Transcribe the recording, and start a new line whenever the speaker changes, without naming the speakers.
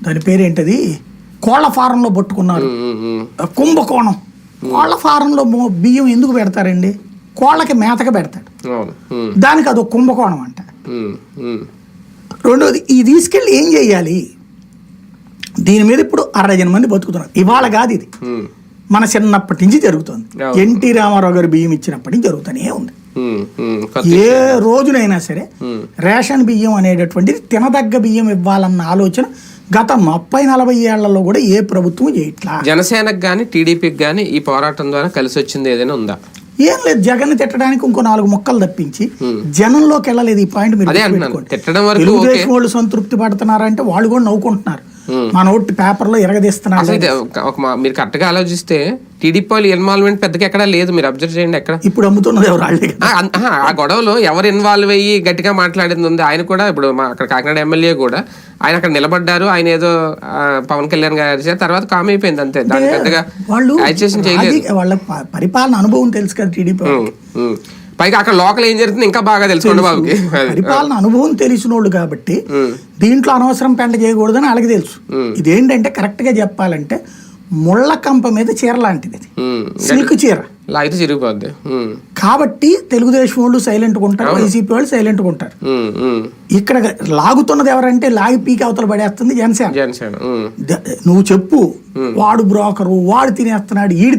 దాని పేరేంటది, కోళ్ల ఫారంలో పట్టుకున్నారు, కుంభకోణం. కోళ్ల ఫారంలో బియ్యం ఎందుకు పెడతారండి? కోళ్ళకి మేతగా పెడతాడు, దానికి అదొక కుంభకోణం అంట. రెండోది, ఈ తీసుకెళ్ళి ఏం చెయ్యాలి? దీని మీద ఇప్పుడు 60 మంది బతుకుతున్నారు. ఇవాళ కాదు ఇది, మన చిన్నప్పటి నుంచి జరుగుతుంది. ఎన్టీ రామారావు గారు బియ్యం ఇచ్చినప్పటి నుంచి జరుగుతూనే ఉంది. ఏ రోజునైనా సరే రేషన్ బియ్యం అనేటటువంటిది తినదగ్గ బియ్యం ఇవ్వాలన్న ఆలోచన గత 30-40 ఏళ్లలో కూడా ఏ ప్రభుత్వం చేయట్లా.
జనసేనకు కానీ టీడీపీకి కానీ ఈ పోరాటం ద్వారా కలిసి వచ్చింది ఏదైనా ఉందా?
ఏం లేదు, జగన్ తిట్టడానికి ఇంకో 4 ముక్కలు తప్పించి జనంలోకి వెళ్ళలేదు. ఈ పాయింట్ మీరు తెలుగుదేశం వాళ్ళు సంతృప్తి పడుతున్నారంటే వాళ్ళు కూడా నవ్వుకుంటున్నారు, మన ఓటు పేపర్లో ఎరగదీస్తున్నారు.
మీరు కరెక్ట్ గా ఆలోచిస్తే టీడీపీ వాళ్ళు ఇన్వాల్వ్మెంట్ పెద్దగా ఎక్కడా లేదు, మీరు అబ్జర్వ్ చేయండి. ఎక్కడ ఇప్పుడు
అమ్ముతున్నది ఎవరు?
ఆ గొడవలో ఎవరు ఇన్వాల్వ్ అయ్యి గట్టిగా మాట్లాడింది ఉంది. ఆయన కూడా ఇప్పుడు అక్కడ కాకినాడ ఎమ్మెల్యే కూడా ఆయన అక్కడ నిలబడ్డారు, ఆయన ఏదో పవన్ కళ్యాణ్ గారు తర్వాత కామ్ అయిపోయింది అంతే. దాని పెద్దగా
వాళ్ళు వాళ్ళ పరిపాలన అనుభవం తెలుసు కదా టీడీపీ.
పైగా అక్కడ లోకల్ ఏం జరుగుతుంది ఇంకా బాగా తెలుసుకోండి బాబుకి.
పరిపాలన అనుభవం తెలిసిన వాళ్ళు కాబట్టి దీంట్లో అనవసరం పెంట చేయకూడదని వాళ్ళకి తెలుసు. ఇదేంటంటే కరెక్ట్ గా చెప్పాలంటే ముళ్ళ కంప మీద చీర లాంటిది, సిల్క్ చీర
లాగితే చిరిగిపోద్ది.
కాబట్టి తెలుగుదేశం వాళ్ళు సైలెంట్ గా ఉంటారు, వైసీపీ వాళ్ళు సైలెంట్ గా ఉంటారు. ఇక్కడ లాగుతున్నది ఎవరంటే లాగి పీకి అవతల పడేస్తుంది జనసేన.
జనసేన
నువ్వు చెప్పు, వాడు బ్రోకరు, వాడు తినేస్తున్నాడు, ఈడు